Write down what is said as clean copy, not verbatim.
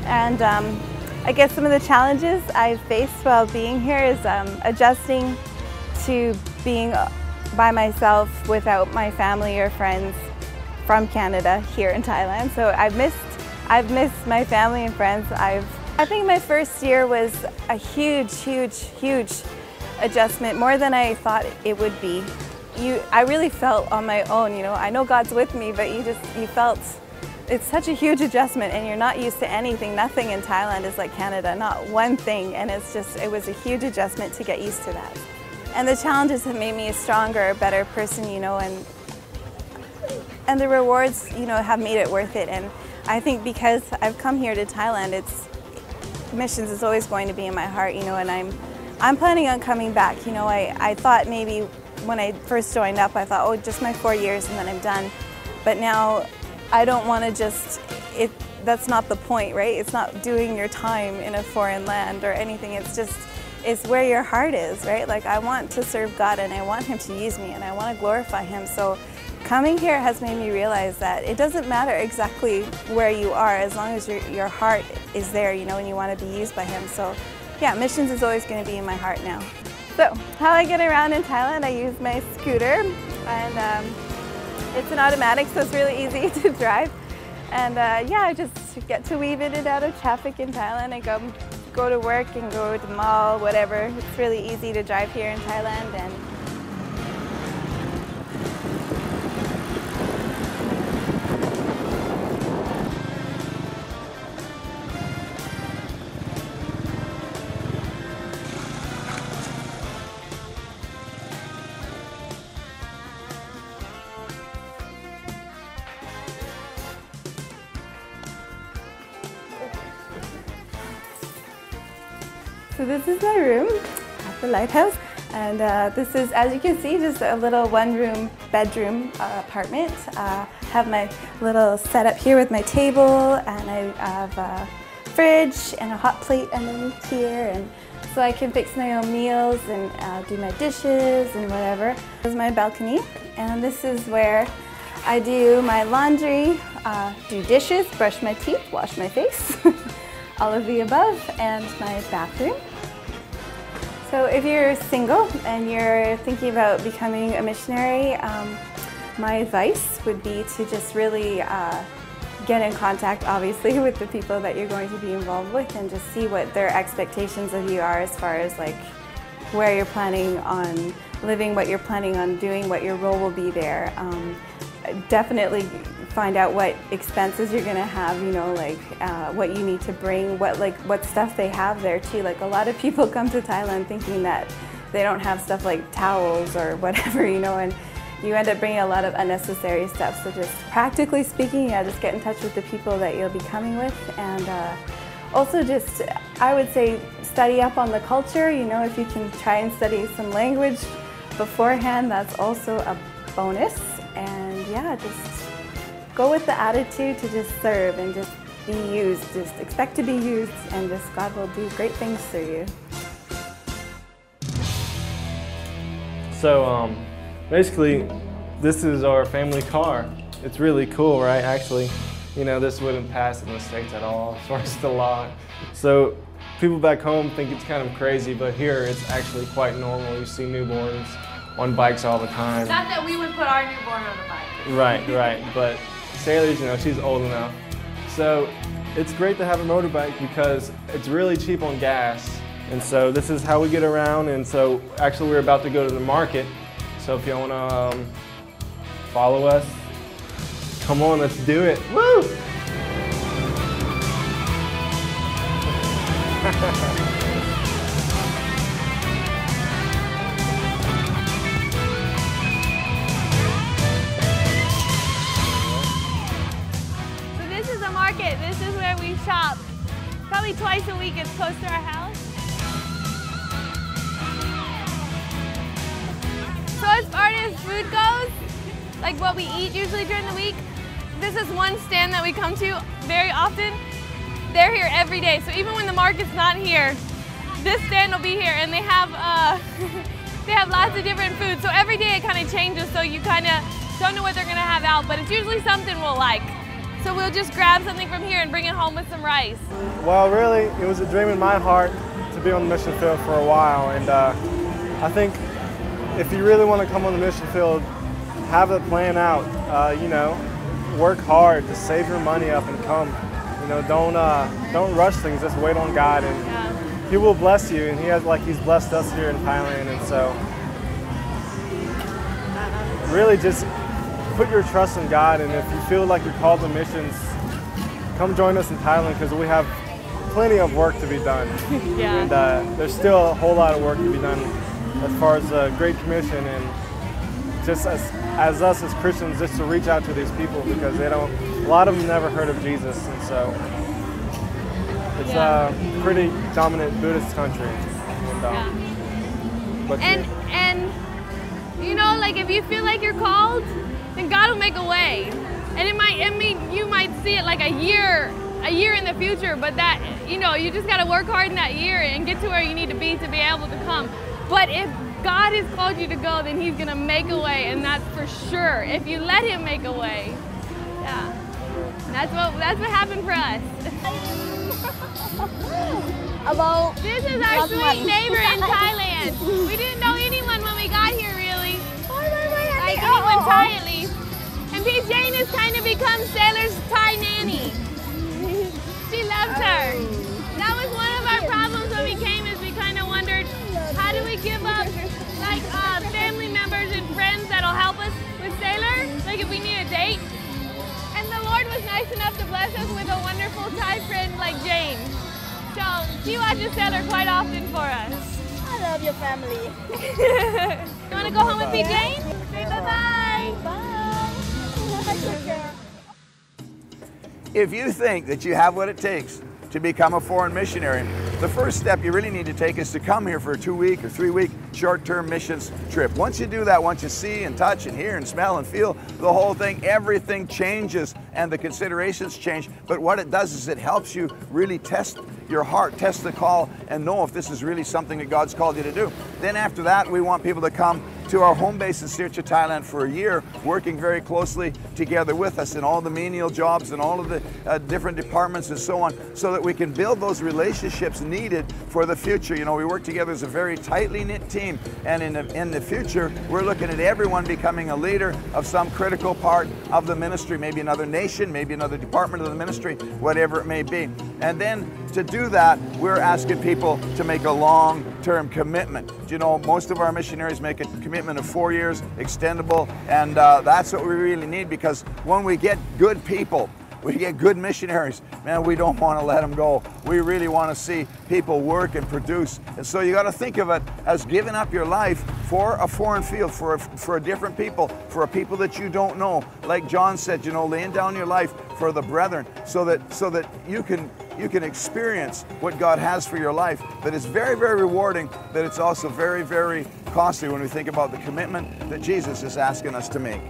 And I guess some of the challenges I've faced while being here is adjusting to being by myself without my family or friends from Canada here in Thailand. So I've missed my family and friends. I think my first year was a huge adjustment, more than I thought it would be. I really felt on my own, you know. I know God's with me, but you felt it's such a huge adjustment, and you're not used to anything. Nothing in Thailand is like Canada, not one thing, and it was a huge adjustment to get used to that. And the challenges have made me a stronger, better person, you know, and the rewards, you know, have made it worth it. And I think because I've come here to Thailand, missions is always going to be in my heart, you know, and I'm planning on coming back. You know, I thought maybe when I first joined up, I thought, oh, just my 4 years and then I'm done. But now I don't want to that's not the point, right? It's not doing your time in a foreign land or anything. It's where your heart is, right? Like, I want to serve God and I want Him to use me and I want to glorify Him. So coming here has made me realize that it doesn't matter exactly where you are as long as your heart is there, you know, and you want to be used by Him. So yeah, missions is always going to be in my heart now. So how I get around in Thailand, I use my scooter, and it's an automatic, so it's really easy to drive. And yeah, I just get to weave in and out of traffic in Thailand. I go to work and go to the mall, whatever. It's really easy to drive here in Thailand. And so this is my room at the lighthouse, and this is, as you can see, just a little one-room bedroom apartment. Have my little setup here with my table, and I have a fridge and a hot plate underneath here, and so I can fix my own meals and do my dishes and whatever. This is my balcony, and this is where I do my laundry, do dishes, brush my teeth, wash my face. All of the above, and my bathroom. So if you're single and you're thinking about becoming a missionary, my advice would be to just really get in contact, obviously, with the people that you're going to be involved with, and just see what their expectations of you are as far as like where you're planning on living, what you're planning on doing, what your role will be there. Definitely find out what expenses you're gonna have, you know, like what you need to bring, what stuff they have there too. Like, a lot of people come to Thailand thinking that they don't have stuff like towels or whatever, you know, and you end up bringing a lot of unnecessary stuff. So just practically speaking, yeah, just get in touch with the people that you'll be coming with, and also just, I would say, study up on the culture. You know, if you can try and study some language beforehand, that's also a bonus. And yeah, just go with the attitude to just serve and just be used. Just expect to be used, and just God will do great things through you. So basically, this is our family car. It's really cool, right? Actually, you know, this wouldn't pass in the States at all as far as the law. So people back home think it's kind of crazy, but here it's actually quite normal. You see newborns on bikes all the time. Not that we would put our newborn on a bike. Right, but Sailor's, you know, she's old enough. So it's great to have a motorbike because it's really cheap on gas. And so this is how we get around. And so actually we're about to go to the market. So if you want to follow us, come on, let's do it. Woo! Market. This is where we shop. Probably twice a week. It's close to our house. So as far as food goes, like what we eat usually during the week, this is one stand that we come to very often. They're here every day. So even when the market's not here, this stand will be here, and they have they have lots of different foods. So every day it kind of changes. So you kind of don't know what they're gonna have out, but it's usually something we'll like. so we'll just grab something from here and bring it home with some rice. Well, really, it was a dream in my heart to be on the mission field for a while, and I think if you really want to come on the mission field, have a plan out. You know, work hard to save your money up and come. You know, don't rush things. Just wait on God, and He will bless you. And He's blessed us here in Thailand. And so, really, just put your trust in God. And if you feel like you're called to missions, come join us in Thailand, because we have plenty of work to be done. And there's still a whole lot of work to be done as far as the Great Commission, and just as us as Christians, just to reach out to these people, because a lot of them never heard of Jesus, and so it's a pretty dominant Buddhist country. And you know, like, if you feel like you're called, then God will make a way. And you might see it like a year in the future, but that, you know, you just got to work hard in that year and get to where you need to be able to come. But if God has called you to go, then He's going to make a way, and that's for sure. If you let Him make a way. Yeah. That's what happened for us. This is our sweet neighbor in Thailand. We didn't know anyone when we got here, really. Like anyone Thai, at least. And P. Jane has kind of become Sailor's Thai nanny. She loves her. That was one of our problems when we came, is we kind of wondered, how do we give up like family members and friends that'll help us with Sailor, like if we need a date? And the Lord was nice enough to bless us with a wonderful Thai friend like Jane. So she watches Sailor quite often for us. I love your family. You want to go home with me, Jane? Say bye-bye. Bye. Take care. If you think that you have what it takes to become a foreign missionary, the first step you really need to take is to come here for a 2-week or 3-week short-term missions trip. Once you do that, once you see and touch and hear and smell and feel the whole thing, everything changes and the considerations change. But what it does is it helps you really test your heart, test the call, and know if this is really something that God's called you to do. Then after that, we want people to come to our home base in Sircha, Thailand for a year, working very closely together with us in all the menial jobs and all of the different departments and so on, so that we can build those relationships needed for the future. You know, we work together as a very tightly knit team, and in the future, we're looking at everyone becoming a leader of some critical part of the ministry, maybe another nation, maybe another department of the ministry, whatever it may be. And then to do that, we're asking people to make a long-term commitment. You know, most of our missionaries make a commitment of 4 years, extendable, and that's what we really need, because when we get good people, we get good missionaries, man, we don't want to let them go. We really want to see people work and produce. And so you got to think of it as giving up your life for a foreign field, for a different people, for a people that you don't know. Like John said, you know, laying down your life for the brethren, so that you can experience what God has for your life. That is very, very rewarding, that it's also very, very costly when we think about the commitment that Jesus is asking us to make.